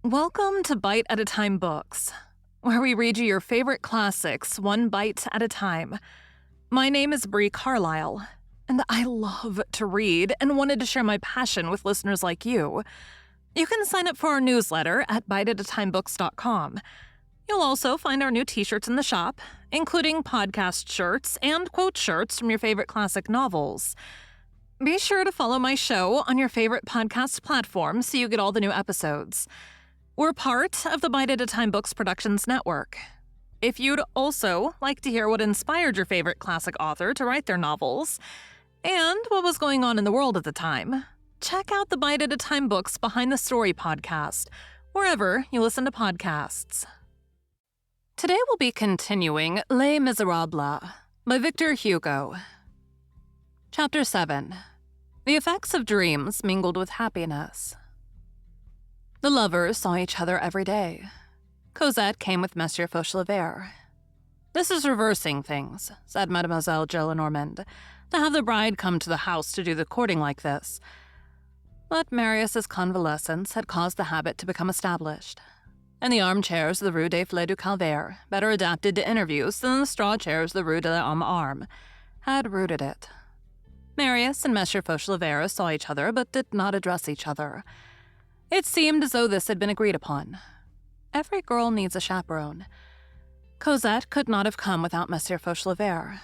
Welcome to Bite at a Time Books, where we read you your favorite classics one bite at a time. My name is Bree Carlile, and I love to read and wanted to share my passion with listeners like you. You can sign up for our newsletter at biteatatimebooks.com. You'll also find our new t-shirts in the shop, including podcast shirts and quote shirts from your favorite classic novels. Be sure to follow my show on your favorite podcast platform so you get all the new episodes. We're part of the Bite at a Time Books Productions Network. If you'd also like to hear what inspired your favorite classic author to write their novels, and what was going on in the world at the time, check out the Bite at a Time Books Behind the Story podcast, wherever you listen to podcasts. Today we'll be continuing Les Miserables by Victor Hugo. Chapter 7. The Effects of Dreams Mingled with Happiness. The lovers saw each other every day. Cosette came with Monsieur Fauchelevert. "This is reversing things," said Mademoiselle Gillenormand, "to have the bride come to the house to do the courting like this." But Marius's convalescence had caused the habit to become established, and the armchairs of the Rue des Filets du Calvaire, better adapted to interviews than the straw chairs of the Rue de l'Homme Arme, had rooted it. Marius and Monsieur Fauchelevert saw each other but did not address each other. It seemed as though this had been agreed upon. Every girl needs a chaperone. Cosette could not have come without Monsieur Fauchelevert.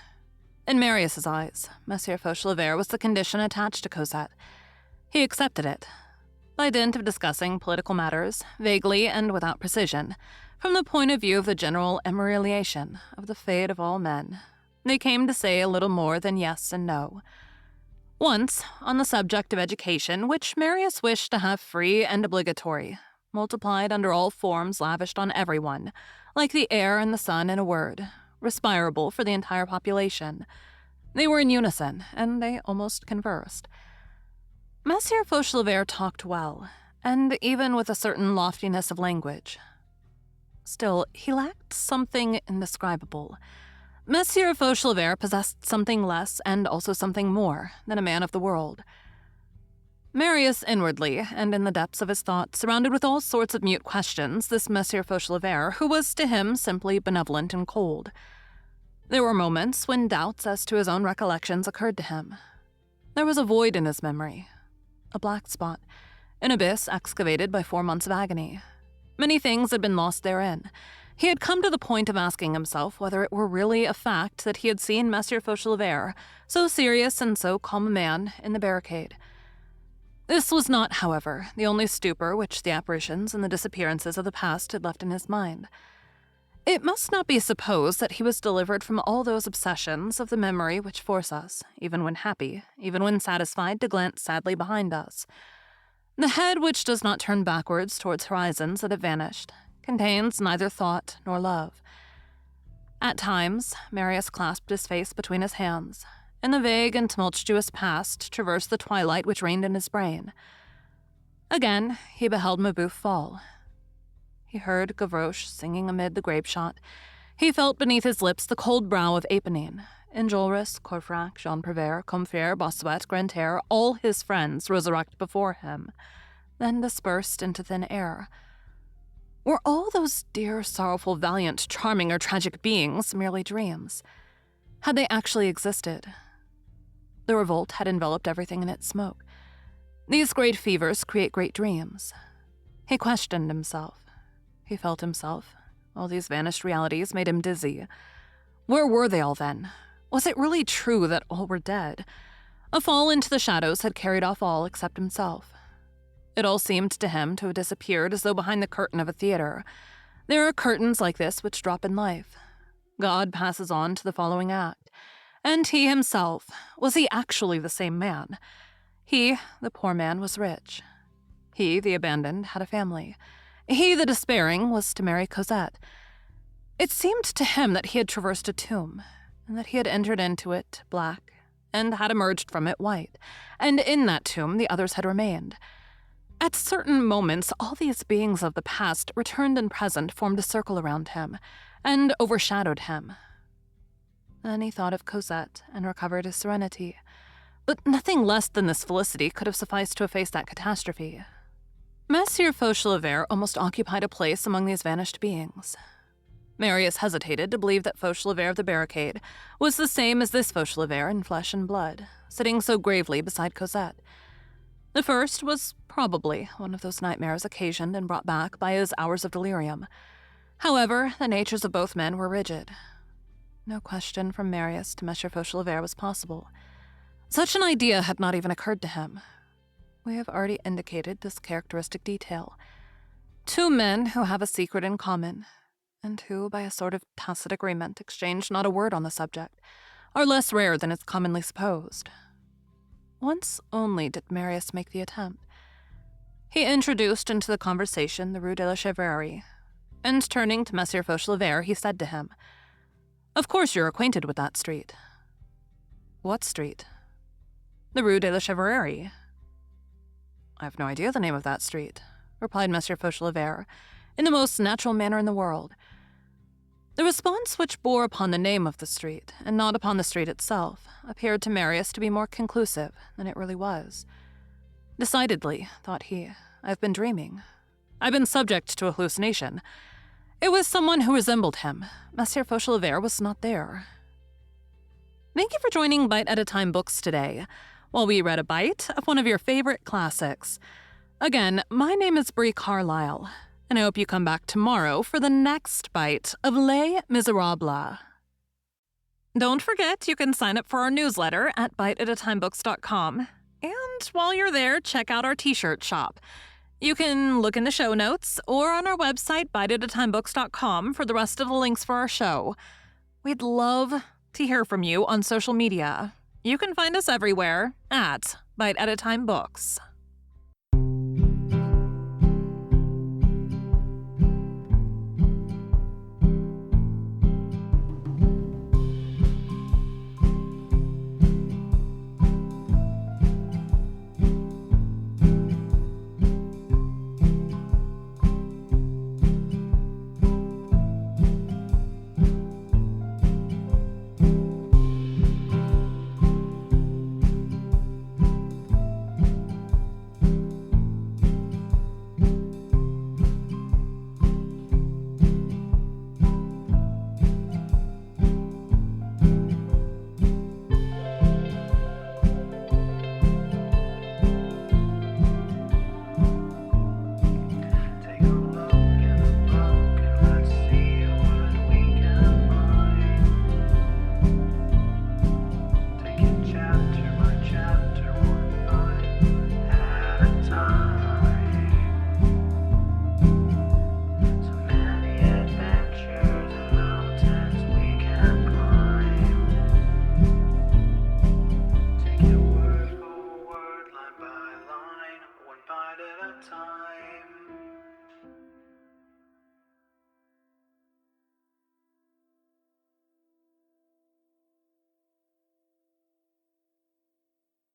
In Marius's eyes, Monsieur Fauchelevert was the condition attached to Cosette. He accepted it. By dint of discussing political matters, vaguely and without precision, from the point of view of the general amelioration of the fate of all men, they came to say a little more than yes and no. Once, on the subject of education, which Marius wished to have free and obligatory, multiplied under all forms lavished on everyone, like the air and the sun in a word, respirable for the entire population, they were in unison, and they almost conversed. Monsieur Fauchelevert talked well, and even with a certain loftiness of language. Still, he lacked something indescribable. Monsieur Fauchelevert possessed something less and also something more than a man of the world. Marius inwardly, and in the depths of his thought, surrounded with all sorts of mute questions, this Monsieur Fauchelevert, who was to him simply benevolent and cold. There were moments when doubts as to his own recollections occurred to him. There was a void in his memory, a black spot, an abyss excavated by 4 months of agony. Many things had been lost therein. He had come to the point of asking himself whether it were really a fact that he had seen Monsieur Fauchelevert, so serious and so calm a man, in the barricade. This was not, however, the only stupor which the apparitions and the disappearances of the past had left in his mind. It must not be supposed that he was delivered from all those obsessions of the memory which force us, even when happy, even when satisfied, to glance sadly behind us. The head which does not turn backwards towards horizons that have vanished contains neither thought nor love. At times, Marius clasped his face between his hands, and the vague and tumultuous past traversed the twilight which reigned in his brain. Again, he beheld Mabeuf fall. He heard Gavroche singing amid the grape-shot. He felt beneath his lips the cold brow of Éponine. Enjolras, Courfeyrac, Jean Prévert, Combeferre, Bossuet, Grantaire, all his friends rose erect before him, then dispersed into thin air. Were all those dear, sorrowful, valiant, charming, or tragic beings merely dreams? Had they actually existed? The revolt had enveloped everything in its smoke. These great fevers create great dreams. He questioned himself. He felt himself. All these vanished realities made him dizzy. Where were they all then? Was it really true that all were dead? A fall into the shadows had carried off all except himself. It all seemed to him to have disappeared as though behind the curtain of a theater. There are curtains like this which drop in life. God passes on to the following act. And he himself, was he actually the same man? He, the poor man, was rich. He, the abandoned, had a family. He, the despairing, was to marry Cosette. It seemed to him that he had traversed a tomb, and that he had entered into it black, and had emerged from it white, and in that tomb the others had remained. At certain moments, all these beings of the past, returned and present, formed a circle around him, and overshadowed him. Then he thought of Cosette, and recovered his serenity. But nothing less than this felicity could have sufficed to efface that catastrophe. Monsieur Fauchelevert almost occupied a place among these vanished beings. Marius hesitated to believe that Fauchelevert of the barricade was the same as this Fauchelevert in flesh and blood, sitting so gravely beside Cosette. The first was probably one of those nightmares occasioned and brought back by his hours of delirium. However, the natures of both men were rigid. No question from Marius to Monsieur Fauchelevert was possible. Such an idea had not even occurred to him. We have already indicated this characteristic detail. Two men who have a secret in common, and who, by a sort of tacit agreement, exchange not a word on the subject, are less rare than is commonly supposed. Once only did Marius make the attempt. He introduced into the conversation the Rue de la Chanvrerie, and turning to Monsieur Fauchelevert, he said to him, "Of course you're acquainted with that street." "What street?" "The Rue de la Chanvrerie." "I have no idea the name of that street," replied Monsieur Fauchelevert, in the most natural manner in the world. The response which bore upon the name of the street, and not upon the street itself, appeared to Marius to be more conclusive than it really was. Decidedly, thought he, I've been dreaming. I've been subject to a hallucination. It was someone who resembled him. Monsieur Fauchelevert was not there. Thank you for joining Bite at a Time Books today, while we read a bite of one of your favorite classics. Again, my name is Bree Carlile, and I hope you come back tomorrow for the next bite of Les Miserables. Don't forget, you can sign up for our newsletter at biteatatimebooks.com. And while you're there, check out our t-shirt shop. You can look in the show notes or on our website, biteatatimebooks.com, for the rest of the links for our show. We'd love to hear from you on social media. You can find us everywhere at Bite at a Time Books.